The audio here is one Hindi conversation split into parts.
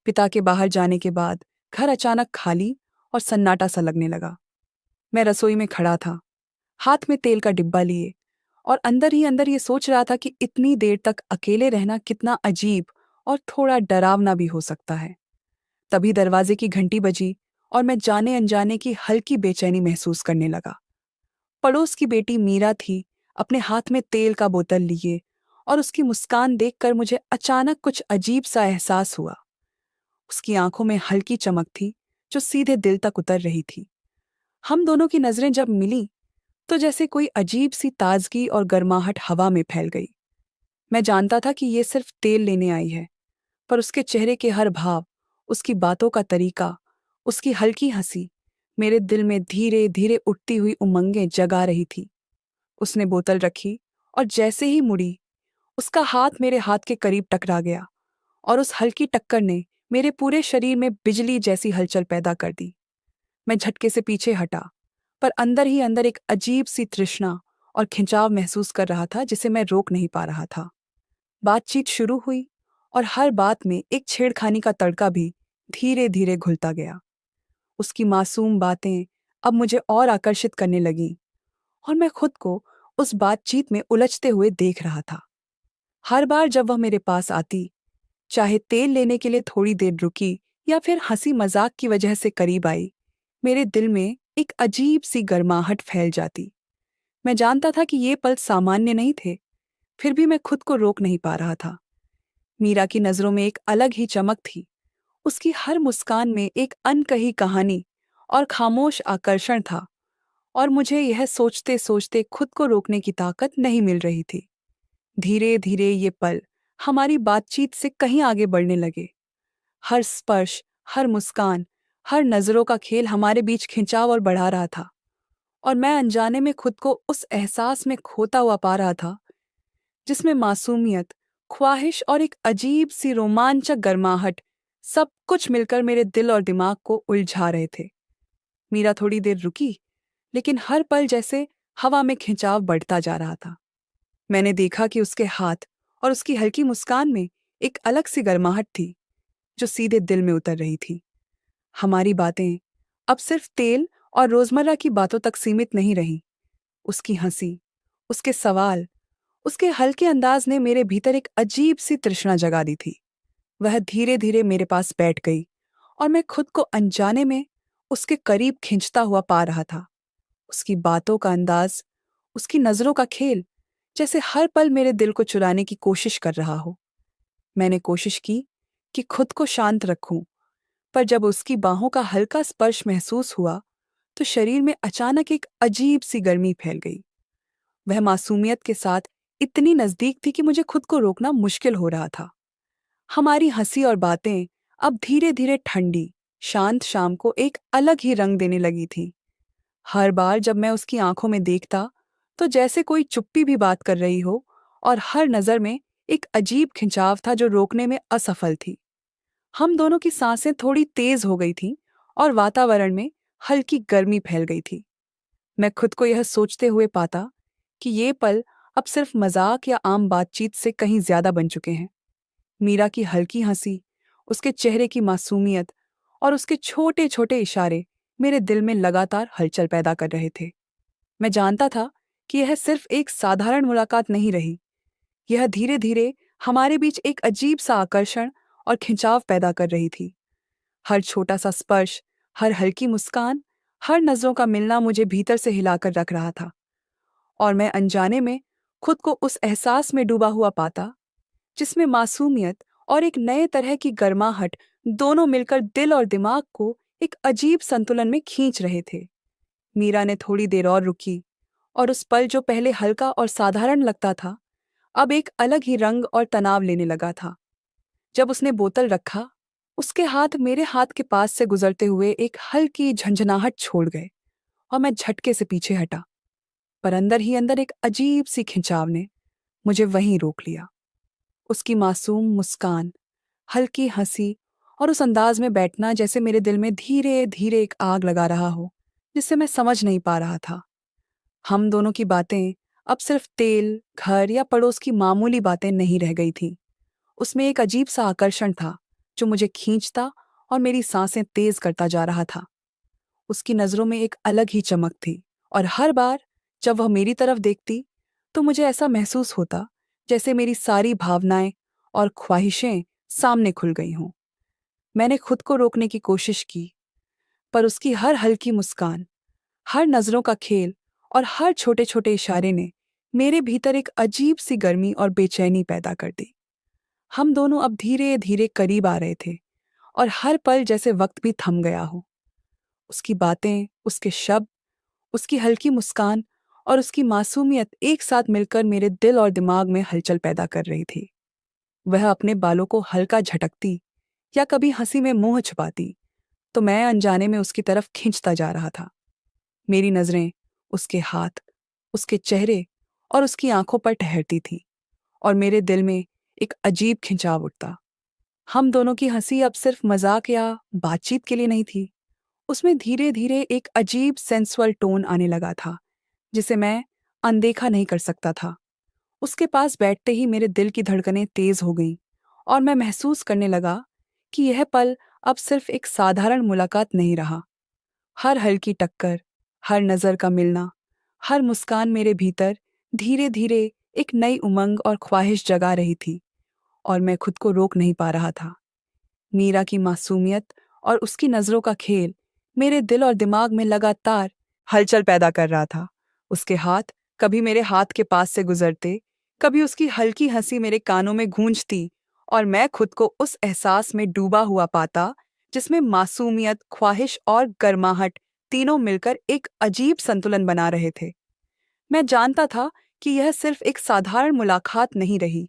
पिता के बाहर जाने के बाद घर अचानक खाली और सन्नाटा सा लगने लगा। मैं रसोई में खड़ा था, हाथ में तेल का डिब्बा लिए, और अंदर ही अंदर ये सोच रहा था कि इतनी देर तक अकेले रहना कितना अजीब और थोड़ा डरावना भी हो सकता है। तभी दरवाजे की घंटी बजी और मैं जाने अनजाने की हल्की बेचैनी महसूस करने लगा। पड़ोस की बेटी मीरा थी, अपने हाथ में तेल का बोतल लिए, और उसकी मुस्कान देखकर मुझे अचानक कुछ अजीब सा एहसास हुआ। उसकी आंखों में हल्की चमक थी जो सीधे दिल तक उतर रही थी। हम दोनों की नजरें जब मिली तो जैसे कोई अजीब सी ताजगी और गर्माहट हवा में फैल गई। मैं जानता था कि ये सिर्फ तेल लेने आई है, पर उसके चेहरे के हर भाव, उसकी बातों का तरीका, उसकी हल्की हंसी मेरे दिल में धीरे धीरे उठती हुई उमंगें जगा रही थी। उसने बोतल रखी और जैसे ही मुड़ी, उसका हाथ मेरे हाथ के करीब टकरा गया, और उस हल्की टक्कर ने मेरे पूरे शरीर में बिजली जैसी हलचल पैदा कर दी। मैं झटके से पीछे हटा, पर अंदर ही अंदर एक अजीब सी तृष्णा और खिंचाव महसूस कर रहा था जिसे मैं रोक नहीं पा रहा था। बातचीत शुरू हुई, और हर बात में एक छेड़खानी का तड़का भी धीरे धीरे घुलता गया। उसकी मासूम बातें अब मुझे और आकर्षित करने लगीं, और मैं खुद को उस बातचीत में उलझते हुए देख रहा था। हर बार जब वह मेरे पास आती, चाहे तेल लेने के लिए थोड़ी देर रुकी या फिर हंसी मजाक की वजह से करीब आई, मेरे दिल में एक अजीब सी गर्माहट फैल जाती। मैं जानता था कि ये पल सामान्य नहीं थे, फिर भी मैं खुद को रोक नहीं पा रहा था। मीरा की नजरों में एक अलग ही चमक थी। उसकी हर मुस्कान में एक अनकही कहानी और खामोश आकर्षण था, और मुझे यह सोचते सोचते खुद को रोकने की ताकत नहीं मिल रही थी। धीरे धीरे ये पल हमारी बातचीत से कहीं आगे बढ़ने लगे। हर स्पर्श, हर मुस्कान, हर नजरों का खेल हमारे बीच खिंचाव और बढ़ा रहा था, और मैं अनजाने में खुद को उस एहसास में खोता हुआ पा रहा था जिसमें मासूमियत, ख्वाहिश और एक अजीब सी रोमांचक गर्माहट, सब कुछ मिलकर मेरे दिल और दिमाग को उलझा रहे थे। मीरा थोड़ी देर रुकी, लेकिन हर पल जैसे हवा में खिंचाव बढ़ता जा रहा था। मैंने देखा कि उसके हाथ और उसकी हल्की मुस्कान में एक अलग सी गर्माहट थी जो सीधे दिल में उतर रही थी। हमारी बातें अब सिर्फ तेल और रोजमर्रा की बातों तक सीमित नहीं रहीं। उसकी हंसी, उसके सवाल, उसके हल्के अंदाज ने मेरे भीतर एक अजीब सी तृष्णा जगा दी थी। वह धीरे धीरे मेरे पास बैठ गई, और मैं खुद को अनजाने में उसके करीब खींचता हुआ पा रहा था। उसकी बातों का अंदाज, उसकी नजरों का खेल, जैसे हर पल मेरे दिल को चुराने की कोशिश कर रहा हो। मैंने कोशिश की कि खुद को शांत रखूं, पर जब उसकी बाहों का हल्का स्पर्श महसूस हुआ तो शरीर में अचानक एक अजीब सी गर्मी फैल गई। वह मासूमियत के साथ इतनी नजदीक थी कि मुझे खुद को रोकना मुश्किल हो रहा था। हमारी हंसी और बातें अब धीरे धीरे ठंडी, शांत शाम को एक अलग ही रंग देने लगी थी। हर बार जब मैं उसकी आंखों में देखता तो जैसे कोई चुप्पी भी बात कर रही हो, और हर नजर में एक अजीब खिंचाव था जो रोकने में असफल थी। हम दोनों की सांसें थोड़ी तेज हो गई थीं, और वातावरण में हल्की गर्मी फैल गई थी। मैं खुद को यह सोचते हुए पाता कि ये पल अब सिर्फ मजाक या आम बातचीत से कहीं ज्यादा बन चुके हैं। मीरा की हल्की हंसी, उसके चेहरे की मासूमियत और उसके छोटे छोटे इशारे मेरे दिल में लगातार हलचल पैदा कर रहे थे। मैं जानता था कि यह सिर्फ एक साधारण मुलाकात नहीं रही। यह धीरे धीरे हमारे बीच एक अजीब सा आकर्षण और खिंचाव पैदा कर रही थी। हर छोटा सा स्पर्श, हर हल्की मुस्कान, हर नजरों का मिलना मुझे भीतर से हिलाकर रख रहा था, और मैं अनजाने में खुद को उस एहसास में डूबा हुआ पाता जिसमें मासूमियत और एक नए तरह की गर्माहट दोनों मिलकर दिल और दिमाग को एक अजीब संतुलन में खींच रहे थे। मीरा ने थोड़ी देर और रुकी, और उस पल जो पहले हल्का और साधारण लगता था अब एक अलग ही रंग और तनाव लेने लगा था। जब उसने बोतल रखा, उसके हाथ मेरे हाथ के पास से गुजरते हुए एक हल्की झंझनाहट छोड़ गए, और मैं झटके से पीछे हटा, पर अंदर ही अंदर एक अजीब सी खिंचाव ने मुझे वहीं रोक लिया। उसकी मासूम मुस्कान, हल्की हंसी और उस अंदाज में बैठना जैसे मेरे दिल में धीरे धीरे एक आग लगा रहा हो जिससे मैं समझ नहीं पा रहा था। हम दोनों की बातें अब सिर्फ तेल, घर या पड़ोस की मामूली बातें नहीं रह गई थीं। उसमें एक अजीब सा आकर्षण था जो मुझे खींचता और मेरी सांसें तेज करता जा रहा था। उसकी नज़रों में एक अलग ही चमक थी और हर बार जब वह मेरी तरफ देखती तो मुझे ऐसा महसूस होता जैसे मेरी सारी भावनाएं और ख्वाहिशें सामने खुल गई हों। मैंने खुद को रोकने की कोशिश की, पर उसकी हर हल्की मुस्कान, हर नज़रों का खेल और हर छोटे छोटे इशारे ने मेरे भीतर एक अजीब सी गर्मी और बेचैनी पैदा कर दी। हम दोनों अब धीरे धीरे करीब आ रहे थे और हर पल जैसे वक्त भी थम गया हो। उसकी बातें, उसके शब्द, उसकी हल्की मुस्कान और उसकी मासूमियत एक साथ मिलकर मेरे दिल और दिमाग में हलचल पैदा कर रही थी। वह अपने बालों को हल्का झटकती या कभी हंसी में मुंह छुपाती तो मैं अनजाने में उसकी तरफ खींचता जा रहा था। मेरी नजरें उसके हाथ, उसके चेहरे और उसकी आंखों पर ठहरती थीं और मेरे दिल में एक अजीब खिंचाव उठता। हम दोनों की हंसी अब सिर्फ मजाक या बातचीत के लिए नहीं थी। उसमें धीरे धीरे एक अजीब सेंसुअल टोन आने लगा था जिसे मैं अनदेखा नहीं कर सकता था। उसके पास बैठते ही मेरे दिल की धड़कनें तेज हो गईं और मैं महसूस करने लगा कि यह पल अब सिर्फ एक साधारण मुलाकात नहीं रहा। हर हल्की टक्कर, हर नज़र का मिलना, हर मुस्कान मेरे भीतर धीरे धीरे एक नई उमंग और ख्वाहिश जगा रही थी और मैं खुद को रोक नहीं पा रहा था। मीरा की मासूमियत और उसकी नज़रों का खेल मेरे दिल और दिमाग में लगातार हलचल पैदा कर रहा था। उसके हाथ कभी मेरे हाथ के पास से गुजरते, कभी उसकी हल्की हंसी मेरे कानों में गूंजती और मैं खुद को उस एहसास में डूबा हुआ पाता जिसमें मासूमियत, ख्वाहिश और गर्माहट तीनों मिलकर एक अजीब संतुलन बना रहे थे। मैं जानता था कि यह सिर्फ एक साधारण मुलाकात नहीं रही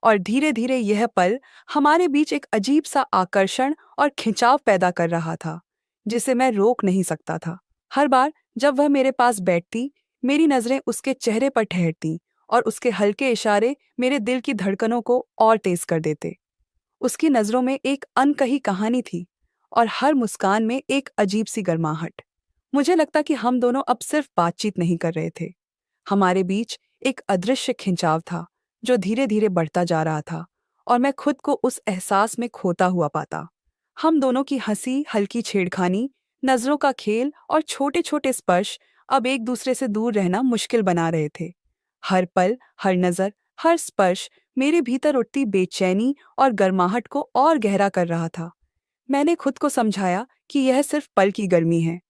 और धीरे धीरे यह पल हमारे बीच एक अजीब सा आकर्षण और खिंचाव पैदा कर रहा था जिसे मैं रोक नहीं सकता था। हर बार जब वह मेरे पास बैठती, मेरी नजरें उसके चेहरे पर ठहरती और उसके हल्के इशारे मेरे दिल की धड़कनों को और तेज कर देते। उसकी नजरों में एक अनकही कहानी थी और हर मुस्कान में एक अजीब सी गर्माहट। मुझे लगता कि हम दोनों अब सिर्फ बातचीत नहीं कर रहे थे, हमारे बीच एक अदृश्य खिंचाव था जो धीरे धीरे बढ़ता जा रहा था और मैं खुद को उस एहसास में खोता हुआ पाता। हम दोनों की हंसी, हल्की छेड़खानी, नजरों का खेल और छोटे छोटे स्पर्श अब एक दूसरे से दूर रहना मुश्किल बना रहे थे। हर पल, हर नजर, हर स्पर्श मेरे भीतर उठती बेचैनी और गर्माहट को और गहरा कर रहा था। मैंने खुद को समझाया कि यह सिर्फ पल की गर्मी है,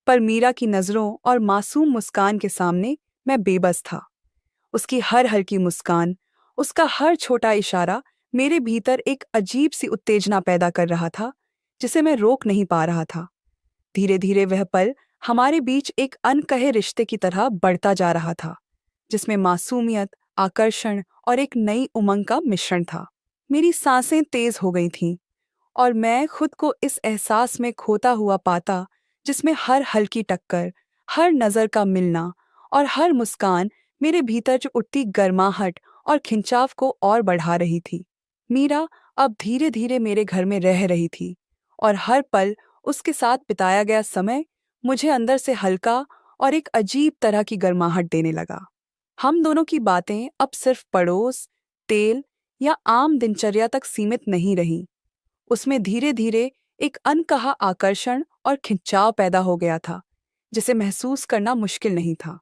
पर मीरा की नजरों और मासूम मुस्कान के सामने मैं बेबस था। उसकी हर हल्की मुस्कान, उसका हर छोटा इशारा मेरे भीतर एक अजीब सी उत्तेजना पैदा कर रहा था जिसे मैं रोक नहीं पा रहा था। धीरे धीरे वह पल हमारे बीच एक अनकहे रिश्ते की तरह बढ़ता जा रहा था जिसमें मासूमियत, आकर्षण और एक नई उमंग का मिश्रण था। मेरी सांसें तेज हो गई थीं और मैं खुद को इस एहसास में खोता हुआ पाता जिसमें हर हल्की टक्कर, हर नज़र का मिलना और हर मुस्कान मेरे भीतर जो उठती गर्माहट और खिंचाव को और बढ़ा रही थी। मीरा अब धीरे धीरे मेरे घर में रह रही थी और हर पल उसके साथ बिताया गया समय मुझे अंदर से हल्का और एक अजीब तरह की गर्माहट देने लगा। हम दोनों की बातें अब सिर्फ पड़ोस, तेल या आम दिनचर्या तक सीमित नहीं रहीं। उसमें धीरे धीरे एक अनकहा आकर्षण और खिंचाव पैदा हो गया था जिसे महसूस करना मुश्किल नहीं था।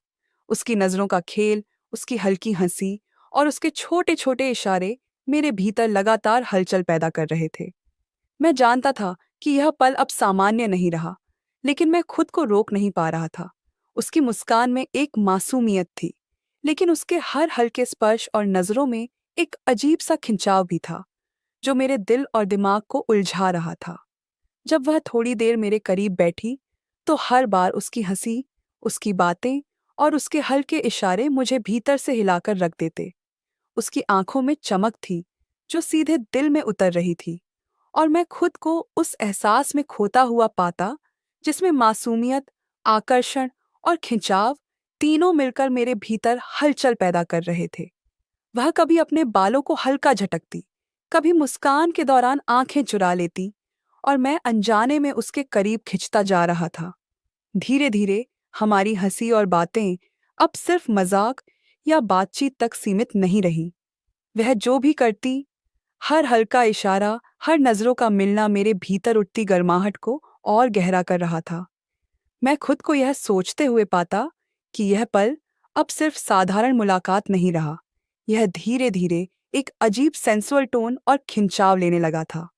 उसकी नज़रों का खेल, उसकी हल्की हंसी और उसके छोटे छोटे इशारे मेरे भीतर लगातार हलचल पैदा कर रहे थे। मैं जानता था कि यह पल अब सामान्य नहीं रहा, लेकिन मैं खुद को रोक नहीं पा रहा था। उसकी मुस्कान में एक मासूमियत थी, लेकिन उसके हर हल्के स्पर्श और नज़रों में एक अजीब सा खिंचाव भी था जो मेरे दिल और दिमाग को उलझा रहा था। जब वह थोड़ी देर मेरे करीब बैठी, तो हर बार उसकी हंसी, उसकी बातें और उसके हल्के इशारे मुझे भीतर से हिलाकर रख देते। उसकी आंखों में चमक थी, जो सीधे दिल में उतर रही थी, और मैं खुद को उस एहसास में खोता हुआ पाता, जिसमें मासूमियत, आकर्षण और खिंचाव तीनों मिलकर मेरे भीतर हलचल पैदा कर रहे थे। वह कभी अपने बालों को हल्का झटकती, कभी मुस्कान के दौरान आंखें चुरा लेती और मैं अनजाने में उसके करीब खिंचता जा रहा था। धीरे धीरे हमारी हंसी और बातें अब सिर्फ मजाक या बातचीत तक सीमित नहीं रही। वह जो भी करती, हर हल्का इशारा, हर नज़रों का मिलना मेरे भीतर उठती गर्माहट को और गहरा कर रहा था। मैं खुद को यह सोचते हुए पाता कि यह पल अब सिर्फ साधारण मुलाकात नहीं रहा। यह धीरे धीरे एक अजीब सेंसुअल टोन और खिंचाव लेने लगा था।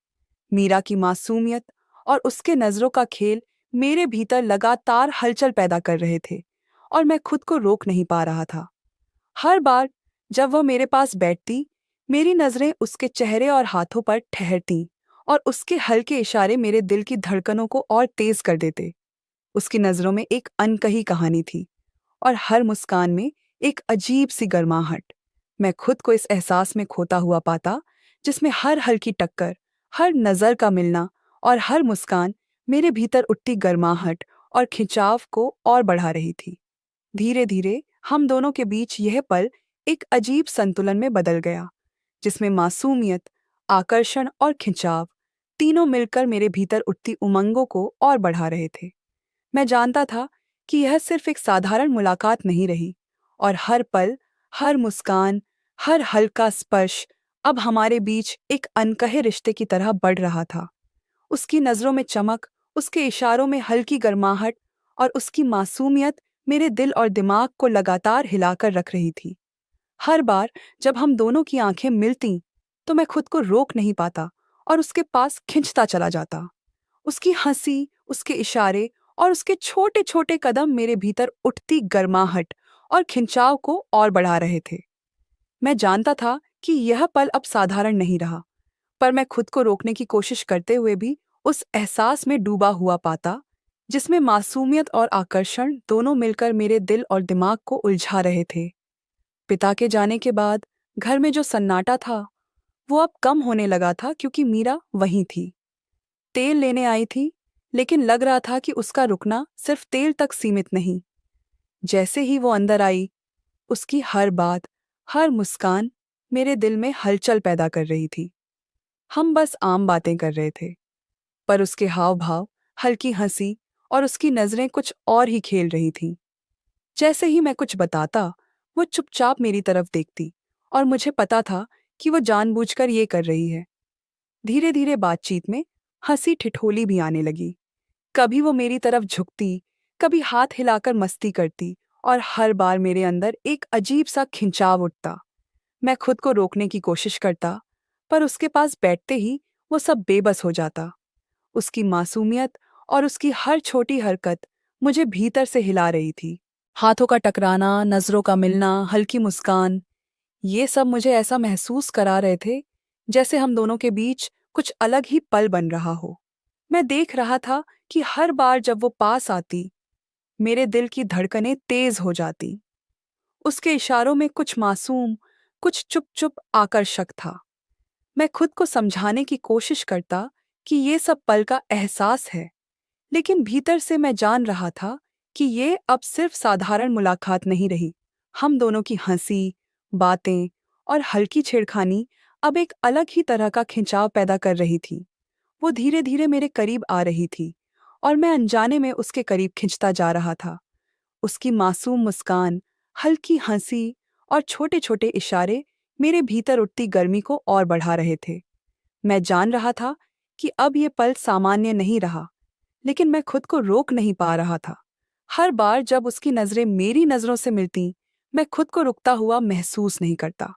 मीरा की मासूमियत और उसके नज़रों का खेल मेरे भीतर लगातार हलचल पैदा कर रहे थे और मैं खुद को रोक नहीं पा रहा था। हर बार जब वह मेरे पास बैठती, मेरी नज़रें उसके चेहरे और हाथों पर ठहरतीं और उसके हल्के इशारे मेरे दिल की धड़कनों को और तेज कर देते। उसकी नज़रों में एक अनकही कहानी थी और हर मुस्कान में एक अजीब सी गर्माहट। मैं खुद को इस एहसास में खोता हुआ पाता, जिसमें हर हल्की टक्कर, हर नज़र का मिलना और हर मुस्कान मेरे भीतर उठती गर्माहट और खिंचाव को और बढ़ा रही थी। धीरे धीरे हम दोनों के बीच यह पल एक अजीब संतुलन में बदल गया, जिसमें मासूमियत, आकर्षण और खिंचाव तीनों मिलकर मेरे भीतर उठती उमंगों को और बढ़ा रहे थे। मैं जानता था कि यह सिर्फ एक साधारण मुलाकात नहीं रही और हर पल, हर मुस्कान, हर हल्का स्पर्श अब हमारे बीच एक अनकहे रिश्ते की तरह बढ़ रहा था। उसकी नज़रों में चमक, उसके इशारों में हल्की गर्माहट और उसकी मासूमियत मेरे दिल और दिमाग को लगातार हिलाकर रख रही थी। हर बार जब हम दोनों की आंखें मिलतीं, तो मैं खुद को रोक नहीं पाता और उसके पास खिंचता चला जाता। उसकी हंसी, उसके इशारे और उसके छोटे-छोटे कदम मेरे भीतर उठती गर्माहट और खिंचाव को और बढ़ा रहे थे। मैं जानता था कि यह पल अब साधारण नहीं रहा, पर मैं खुद को रोकने की कोशिश करते हुए भी उस एहसास में डूबा हुआ पाता, जिसमें मासूमियत और आकर्षण दोनों मिलकर मेरे दिल और दिमाग को उलझा रहे थे। पिता के जाने के बाद घर में जो सन्नाटा था, वो अब कम होने लगा था क्योंकि मीरा वहीं थी। तेल लेने आई थी, लेकिन लग रहा था कि उसका रुकना सिर्फ तेल तक सीमित नहीं। जैसे ही वो अंदर आई, उसकी हर बात, हर मुस्कान मेरे दिल में हलचल पैदा कर रही थी। हम बस आम बातें कर रहे थे, पर उसके हाव-भाव, हल्की हंसी और उसकी नज़रें कुछ और ही खेल रही थीं। जैसे ही मैं कुछ बताता, वो चुपचाप मेरी तरफ देखती और मुझे पता था कि वो जानबूझकर ये कर रही है। धीरे-धीरे बातचीत में हंसी ठिठोली भी आने लगी। कभी वो मेरी तरफ झुकती, कभी हाथ हिलाकर मस्ती करती और हर बार मेरे अंदर एक अजीब सा खिंचाव उठता। मैं खुद को रोकने की कोशिश करता, पर उसके पास बैठते ही वो सब बेबस हो जाता। उसकी मासूमियत और उसकी हर छोटी हरकत मुझे भीतर से हिला रही थी। हाथों का टकराना, नज़रों का मिलना, हल्की मुस्कान, ये सब मुझे ऐसा महसूस करा रहे थे, जैसे हम दोनों के बीच कुछ अलग ही पल बन रहा हो। मैं देख रहा था कि हर बार जब वो पास आती, मेरे दिल की धड़कनें तेज हो जाती। उसके इशारों में कुछ मासूम, कुछ चुप-चुप आकर्षक था। मैं खुद को समझाने की कोशिश करता कि ये सब पल का एहसास है, लेकिन भीतर से मैं जान रहा था कि ये अब सिर्फ साधारण मुलाकात नहीं रही। हम दोनों की हंसी, बातें और हल्की छेड़खानी अब एक अलग ही तरह का खिंचाव पैदा कर रही थी। वो धीरे-धीरे मेरे करीब आ रही थी और मैं अनजाने में उसके करीब खिंचता जा रहा था। उसकी मासूम मुस्कान, हल्की हंसी और छोटे-छोटे इशारे मेरे भीतर उठती गर्मी को और बढ़ा रहे थे। मैं जान रहा था कि अब ये पल सामान्य नहीं रहा, लेकिन मैं खुद को रोक नहीं पा रहा था। हर बार जब उसकी नज़रें मेरी नज़रों से मिलतीं, मैं खुद को रुकता हुआ महसूस नहीं करता।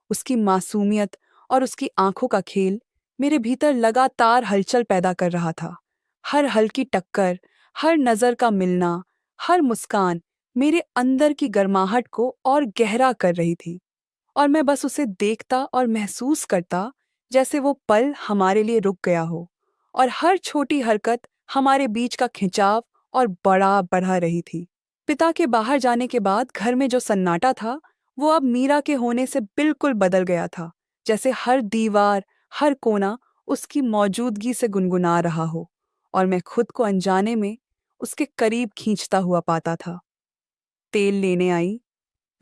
उसकी मासूमियत और उसकी आंखों का खेल मेरे भीतर लगातार हलचल पैदा कर रहा था। हर हल्की टक्कर, हर नज़र का मिलना, हर मुस्कान मेरे अंदर की गर्माहट को और गहरा कर रही थी और मैं बस उसे देखता और महसूस करता, जैसे वो पल हमारे लिए रुक गया हो और हर छोटी हरकत हमारे बीच का खिंचाव और बड़ा बढ़ा रही थी। पिता के बाहर जाने के बाद घर में जो सन्नाटा था, वो अब मीरा के होने से बिल्कुल बदल गया था। जैसे हर दीवार, हर कोना उसकी मौजूदगी से गुनगुना रहा हो और मैं खुद को अनजाने में उसके करीब खींचता हुआ पाता था। तेल लेने आई,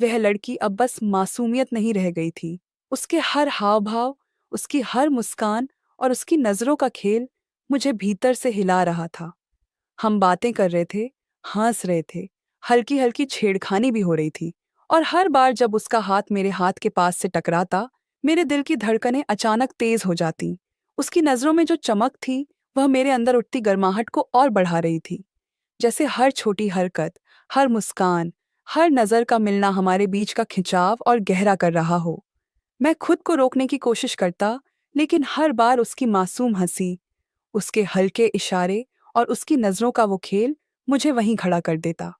वह लड़की अब बस मासूमियत नहीं रह गई थी। उसके हर हाव-भाव, उसकी हर मुस्कान और उसकी नज़रों का खेल मुझे भीतर से हिला रहा था। हम बातें कर रहे थे, हँस रहे थे, हल्की-हल्की छेड़खानी भी हो रही थी और हर बार जब उसका हाथ मेरे हाथ के पास से टकराता, मेरे दिल की धड़कनें अचानक तेज हो जातीं। उसकी नज़रों में जो चमक थी, वह मेरे अंदर उठती गर्माहट को और बढ़ा रही थी। जैसे हर छोटी हरकत, हर मुस्कान, हर नज़र का मिलना हमारे बीच का खिंचाव और गहरा कर रहा हो। मैं खुद को रोकने की कोशिश करता, लेकिन हर बार उसकी मासूम हंसी, उसके हल्के इशारे और उसकी नज़रों का वो खेल मुझे वहीं खड़ा कर देता।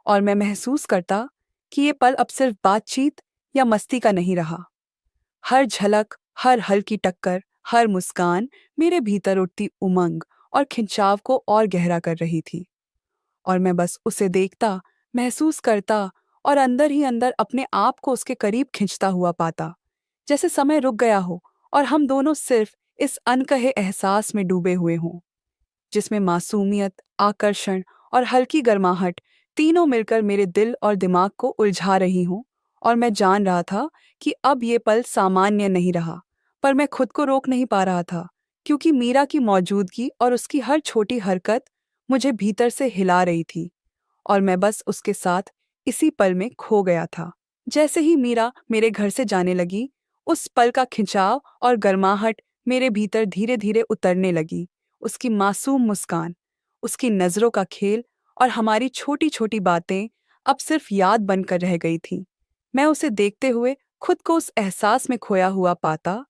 और मैं महसूस करता कि ये पल अब सिर्फ बातचीत या मस्ती का नहीं रहा। हर झलक, हर हल्की टक्कर, हर मुस्कान मेरे भीतर उठती उमंग और खिंचाव को और गहरा कर रही थी। और मैं बस उसे देखता, महसूस करता और अंदर ही अंदर अपने आप को उसके करीब खिंचता हुआ पाता, जैसे समय रुक गया हो और हम दोनों सिर्फ इस अनकहे एहसास में डूबे हुए हों, जिसमें मासूमियत, आकर्षण और हल्की गर्माहट तीनों मिलकर मेरे दिल और दिमाग को उलझा रही हों। और मैं जान रहा था कि अब ये पल सामान्य नहीं रहा, पर मैं खुद को रोक नहीं पा रहा था, क्योंकि मीरा की मौजूदगी और उसकी हर छोटी हरकत मुझे भीतर से हिला रही थी। और मैं बस उसके साथ इसी पल में खो गया था। जैसे ही मीरा मेरे घर से जाने लगी, उस पल का खिंचाव और गर्माहट मेरे भीतर धीरे धीरे उतरने लगी। उसकी मासूम मुस्कान, उसकी नज़रों का खेल और हमारी छोटी छोटी बातें अब सिर्फ याद बनकर रह गई थीं। मैं उसे देखते हुए खुद को उस एहसास में खोया हुआ पाता,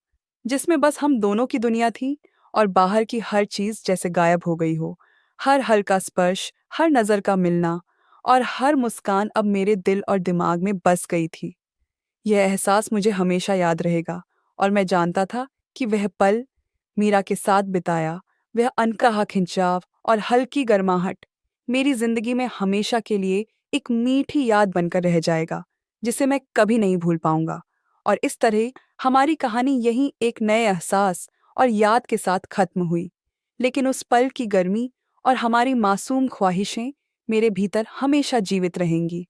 जिसमें बस हम दोनों की दुनिया थी और बाहर की हर चीज़ जैसे गायब हो गई हो। हर हल्का स्पर्श, हर नज़र का मिलना और हर मुस्कान अब मेरे दिल और दिमाग में बस गई थी। यह एहसास मुझे हमेशा याद रहेगा और मैं जानता था कि वह पल मीरा के साथ बिताया, वह अनकहा खिंचाव और हल्की गर्माहट मेरी जिंदगी में हमेशा के लिए एक मीठी याद बनकर रह जाएगा, जिसे मैं कभी नहीं भूल पाऊंगा। और इस तरह हमारी कहानी यहीं एक नए एहसास और याद के साथ खत्म हुई, लेकिन उस पल की गर्मी और हमारी मासूम ख्वाहिशें मेरे भीतर हमेशा जीवित रहेंगी।